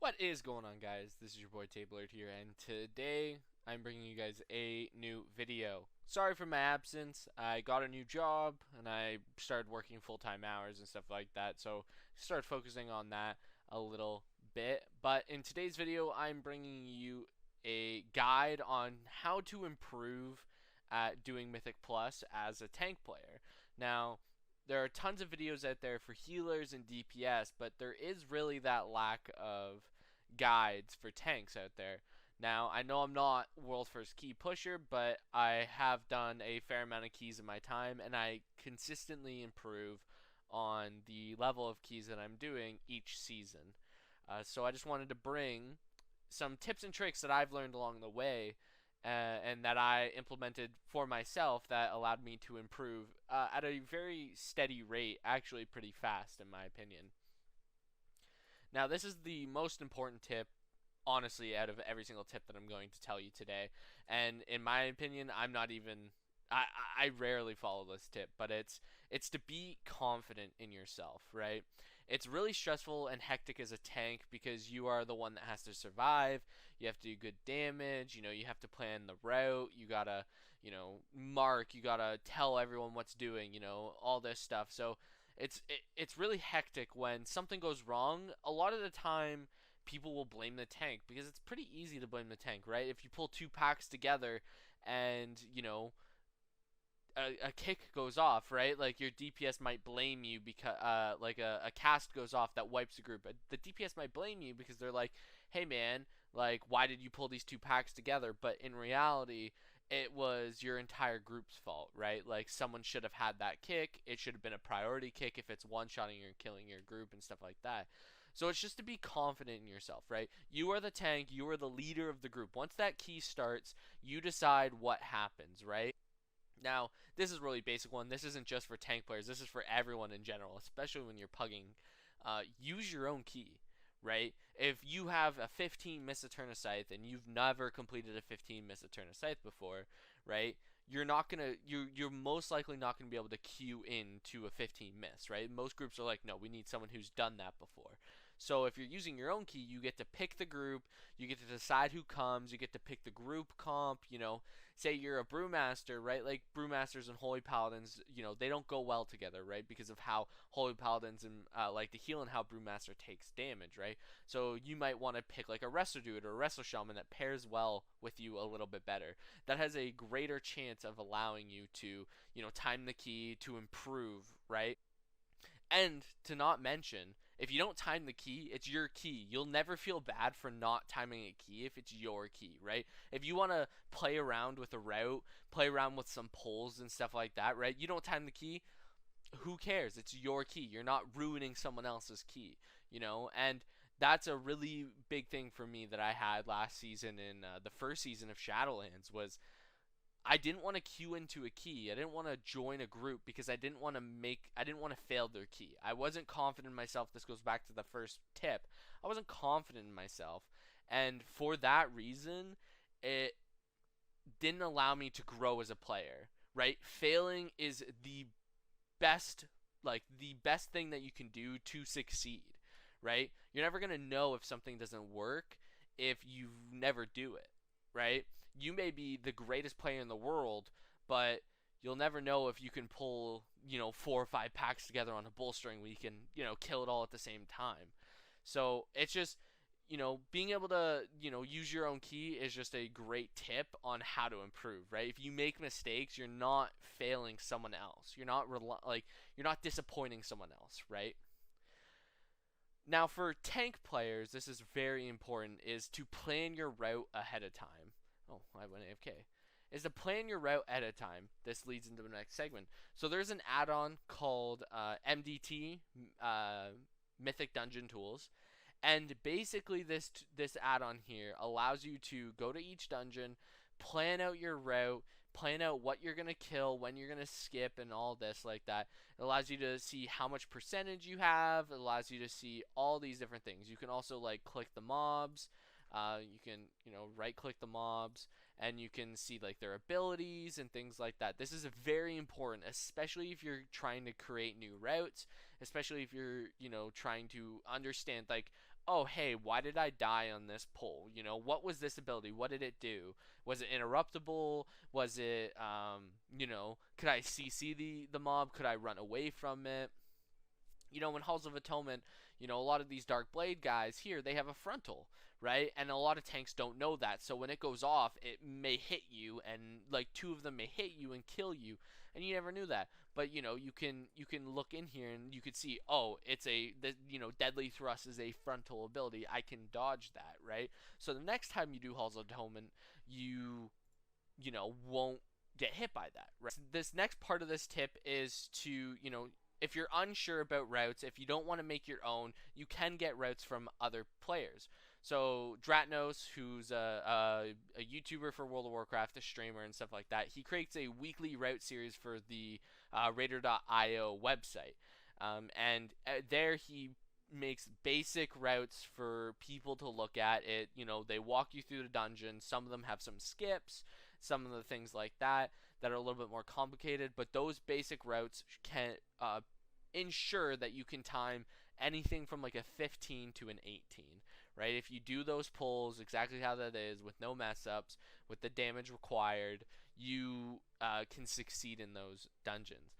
What is going on, guys? This is your boy Tablerd here, and today I'm bringing you guys a new video. Sorry for my absence. I got a new job and I started working full-time hours and stuff like that, so started focusing on that a little bit. But in today's video, I'm bringing you a guide on how to improve at doing Mythic Plus as a tank player. Now, there are tons of videos out there for healers and DPS, but there is really that lack of guides for tanks out there. Now, I know I'm not world first key pusher, but I have done a fair amount of keys in my time, and I consistently improve on the level of keys that I'm doing each season. So I just wanted to bring some tips and tricks that I've learned along the way and that I implemented for myself that allowed me to improve at a very steady rate, actually pretty fast in my opinion. Now, this is the most important tip, honestly, out of every single tip that I'm going to tell you today. And in my opinion, I'm not even. I rarely follow this tip, but it's to be confident in yourself, right? It's really stressful and hectic as a tank because you are the one that has to survive. You have to do good damage. You have to plan the route. You gotta, mark. You gotta tell everyone what's doing. All this stuff. So it's really hectic when something goes wrong. A lot of the time, people will blame the tank because it's pretty easy to blame the tank, right? If you pull two packs together and a kick goes off, right? Like your DPS might blame you because like a cast goes off that wipes the group. The DPS might blame you because they're like, "Hey man, like why did you pull these two packs together?" But in reality, it was your entire group's fault, right? Like someone should have had that kick. It should have been a priority kick if it's one-shotting or killing your group and stuff like that. So it's just to be confident in yourself, right? You are the tank, you are the leader of the group. Once that key starts, you decide what happens, right? Now, this is a really basic one. This isn't just for tank players. This is for everyone in general, especially when you're pugging. Use your own key, right? If you have a 15 miss a turn of scythe and you've never completed a 15 miss a turn of scythe before, right? You're most likely not gonna be able to queue into a 15 miss, right? Most groups are like, no, we need someone who's done that before. So if you're using your own key, you get to pick the group, you get to decide who comes, you get to pick the group comp, say you're a brewmaster, right? Like brewmasters and holy paladins, they don't go well together, right? Because of how holy paladins and like to heal and how brewmaster takes damage, right? So you might want to pick like a wrestler dude or a wrestler shaman that pairs well with you a little bit better. That has a greater chance of allowing you to, time the key to improve, right? And to not mention, if you don't time the key, it's your key. You'll never feel bad for not timing a key if it's your key, right? If you want to play around with a route, play around with some pulls and stuff like that, right? You don't time the key, who cares? It's your key. You're not ruining someone else's key, And that's a really big thing for me that I had last season in the first season of Shadowlands was I didn't want to queue into a key. I didn't want to join a group because I didn't want to fail their key. I wasn't confident in myself. This goes back to the first tip. I wasn't confident in myself. And for that reason, it didn't allow me to grow as a player, right? Failing is best the best thing that you can do to succeed, right? You're never going to know if something doesn't work if you never do it, right? You may be the greatest player in the world, but you'll never know if you can pull, 4 or 5 packs together on a bull string where you can, kill it all at the same time. So it's just, being able to, use your own key is just a great tip on how to improve, right? If you make mistakes, you're not failing someone else. You're not disappointing someone else, right? Now, for tank players, this is very important, is to plan your route ahead of time. Oh, I went AFK. Is to plan your route ahead of time. This leads into the next segment. So there's an add-on called MDT, Mythic Dungeon Tools. And basically this add-on here allows you to go to each dungeon, plan out your route, plan out what you're going to kill, when you're going to skip, and all this like that. It allows you to see how much percentage you have. It allows you to see all these different things. You can also like click the mobs. You can, right click the mobs and you can see like their abilities and things like that. This is very important, especially if you're trying to create new routes, especially if you're, trying to understand, like, oh, hey, why did I die on this pull? What was this ability? What did it do? Was it interruptible? Was it, could I CC the mob? Could I run away from it? In Halls of Atonement, a lot of these Dark Blade guys here, they have a frontal, right? And a lot of tanks don't know that. So when it goes off, it may hit you, and like two of them may hit you and kill you, and you never knew that. But you can look in here and you could see, oh, it's Deadly Thrust is a frontal ability. I can dodge that, right? So the next time you do Halls of Atonement, won't get hit by that, right? This next part of this tip is to, if you're unsure about routes, if you don't want to make your own, you can get routes from other players. So Dratnos, who's a YouTuber for World of Warcraft, a streamer and stuff like that, he creates a weekly route series for the Raider.io website. There he makes basic routes for people to look at. They walk you through the dungeon. Some of them have some skips, some of the things like that are a little bit more complicated, but those basic routes can ensure that you can time anything from like a 15 to an 18, right? If you do those pulls exactly how that is, with no mess ups, with the damage required, you can succeed in those dungeons.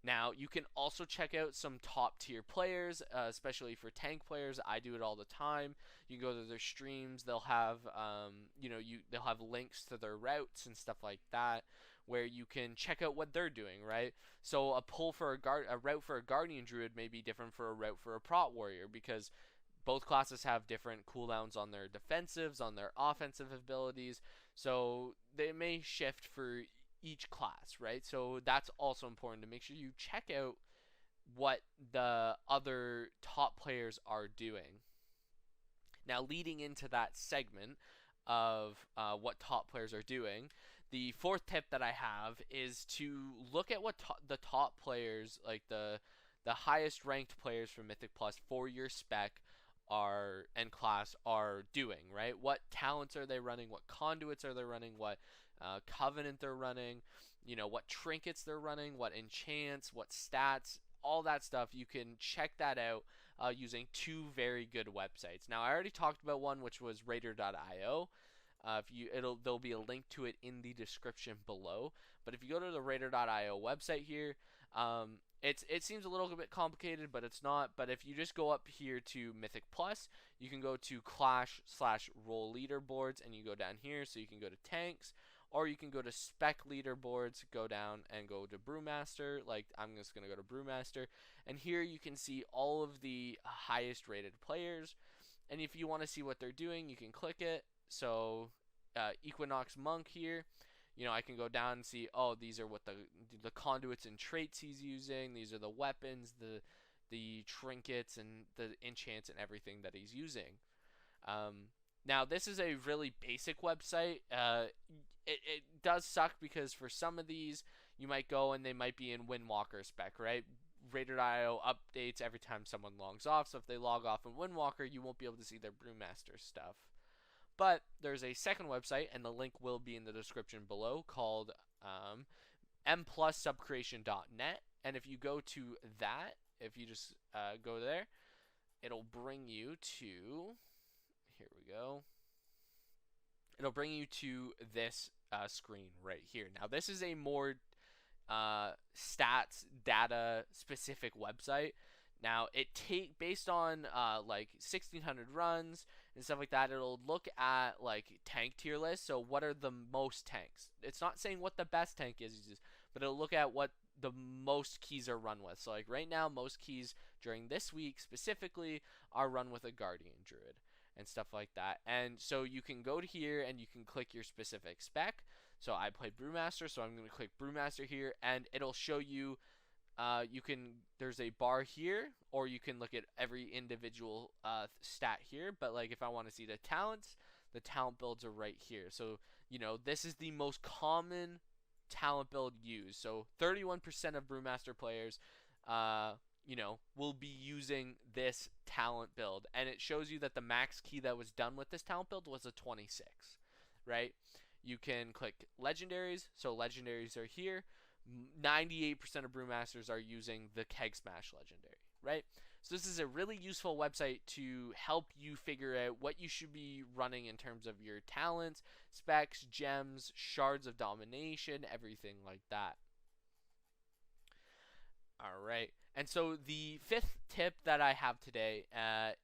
Now, you can also check out some top tier players, especially for tank players. I do it all the time. You can go to their streams. They'll have, they'll have links to their routes and stuff like that, where you can check out what they're doing, right? So a pull for a route for a Guardian Druid may be different for a route for a Prot Warrior, because both classes have different cooldowns on their defensives, on their offensive abilities. So they may shift for each class, right? So that's also important to make sure you check out what the other top players are doing. Now, leading into that segment of what top players are doing, the fourth tip that I have is to look at what the top players, like the highest ranked players from Mythic Plus for your spec and class are doing, right? What talents are they running? What conduits are they running? What covenant they're running? What trinkets they're running? What enchants? What stats? All that stuff. You can check that out using two very good websites. Now, I already talked about one, which was Raider.io. There'll be a link to it in the description below. But if you go to the Raider.io website here, it seems a little bit complicated, but it's not. But if you just go up here to Mythic Plus, you can go to Clash/Role leaderboards, and you go down here, so you can go to tanks, or you can go to spec leaderboards, go down and go to Brewmaster. Like, I'm just gonna go to Brewmaster, and here you can see all of the highest rated players. And if you want to see what they're doing, you can click it. So Equinox Monk here, I can go down and see, oh, these are what the conduits and traits he's using. These are the weapons, the trinkets, and the enchants and everything that he's using. Now, this is a really basic website. It does suck because for some of these, you might go and they might be in Windwalker spec, right? Raider.io updates every time someone logs off, so if they log off in Windwalker, you won't be able to see their Brewmaster stuff. But there's a second website, and the link will be in the description below, called mplussubcreation.net. And if you go to that, if you just go there, it'll bring you to, here we go, it'll bring you to this screen right here. Now, this is a more stats, data specific website. Now, based on like 1,600 runs and stuff like that, it'll look at like tank tier lists. So what are the most tanks? It's not saying what the best tank is, but it'll look at what the most keys are run with. So like right now, most keys during this week specifically are run with a Guardian Druid and stuff like that. And so you can go to here and you can click your specific spec. So I play Brewmaster, so I'm going to click Brewmaster here, and it'll show you. There's a bar here, or you can look at every individual stat here. But like if I want to see the talents, the talent builds are right here. So this is the most common talent build used. So 31% of Brewmaster players, will be using this talent build, and it shows you that the max key that was done with this talent build was a 26, right? You can click legendaries. So legendaries are here. 98% of Brewmasters are using the Keg Smash legendary, right? So this is a really useful website to help you figure out what you should be running in terms of your talents, specs, gems, shards of domination, everything like that. All right. And so the fifth tip that I have today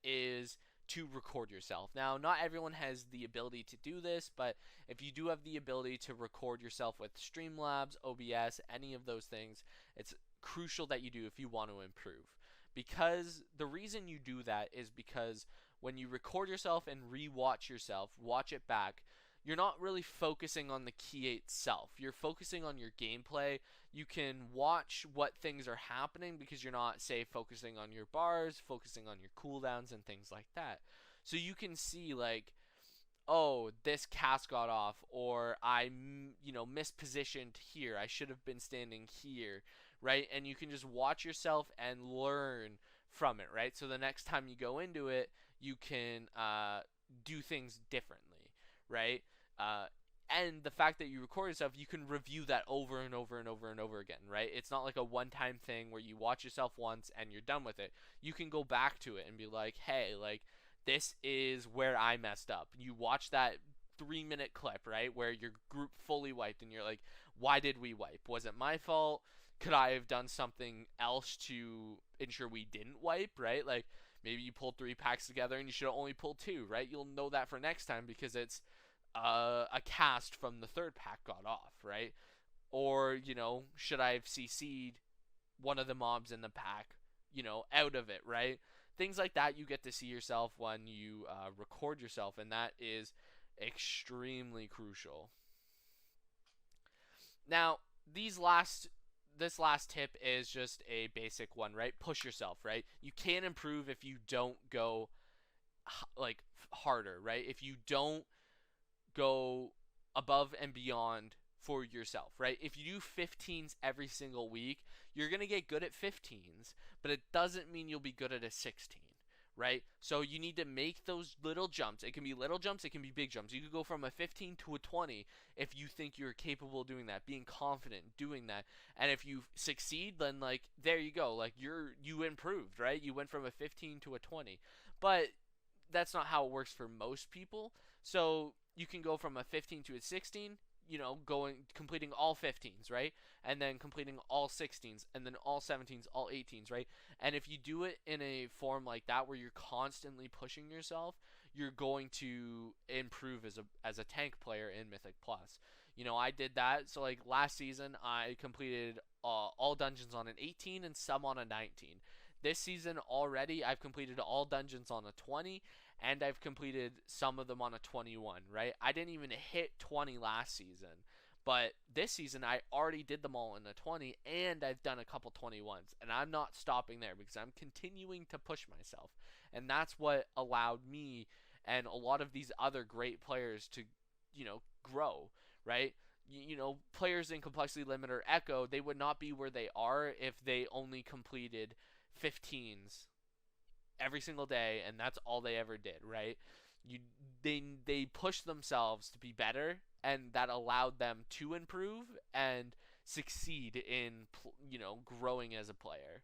is to record yourself. Now, not everyone has the ability to do this, but if you do have the ability to record yourself with Streamlabs, OBS, any of those things, it's crucial that you do if you want to improve. Because the reason you do that is because when you record yourself and re-watch yourself, watch it back, you're not really focusing on the key itself. You're focusing on your gameplay. You can watch what things are happening because you're not, say, focusing on your bars, focusing on your cooldowns and things like that. So you can see, like, oh, this cast got off, or I, mispositioned here. I should have been standing here, right? And you can just watch yourself and learn from it, right? So the next time you go into it, you can do things differently, right? Uh, and the fact that you record yourself, you can review that over and over and over and over again, right? It's not like a one-time thing where you watch yourself once and you're done with it. You can go back to it and be like, hey, like, this is where I messed up. You watch that 3-minute clip, right, where your group fully wiped and you're like, why did we wipe? Was it my fault? Could I have done something else to ensure we didn't wipe, right? Like, maybe you pulled 3 packs together and you should have only pulled 2, right? You'll know that for next time because it's a cast from the 3rd pack got off, right? Or, should I have CC'd one of the mobs in the pack, out of it, right? Things like that you get to see yourself when you record yourself, and that is extremely crucial. Now, this last tip is just a basic one, right? Push yourself, right? You can't improve if you don't go like harder, right? If you don't go above and beyond for yourself, right? If you do 15s every single week, you're going to get good at 15s, but it doesn't mean you'll be good at a 16, right? So you need to make those little jumps. It can be little jumps, it can be big jumps. You could go from a 15 to a 20 if you think you're capable of doing that, being confident doing that. And if you succeed, then like there you go. Like you improved, right? You went from a 15 to a 20. But that's not how it works for most people. So you can go from a 15 to a 16, completing all 15s, right? And then completing all 16s, and then all 17s, all 18s, right? And if you do it in a form like that where you're constantly pushing yourself, you're going to improve as a tank player in Mythic Plus. I did that. So like last season, I completed all dungeons on an 18 and some on a 19. This season already, I've completed all dungeons on a 20, and I've completed some of them on a 21, right? I didn't even hit 20 last season, but this season I already did them all in a 20, and I've done a couple 21s, and I'm not stopping there because I'm continuing to push myself, and that's what allowed me and a lot of these other great players to, grow, right? Players in Complexity Limit or Echo, they would not be where they are if they only completed 15s every single day and that's all they ever did, right? you they pushed themselves to be better, and that allowed them to improve and succeed in growing as a player.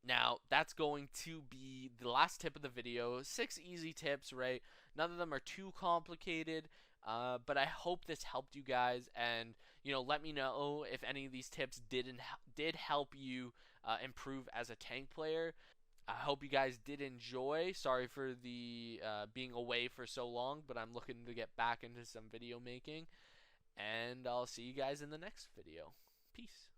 Now, that's going to be the last tip of the video. 6 easy tips, right? None of them are too complicated, but I hope this helped you guys. And let me know if any of these tips did help you improve as a tank player. I hope you guys did enjoy. Sorry for the being away for so long, but I'm looking to get back into some video making. And I'll see you guys in the next video. Peace.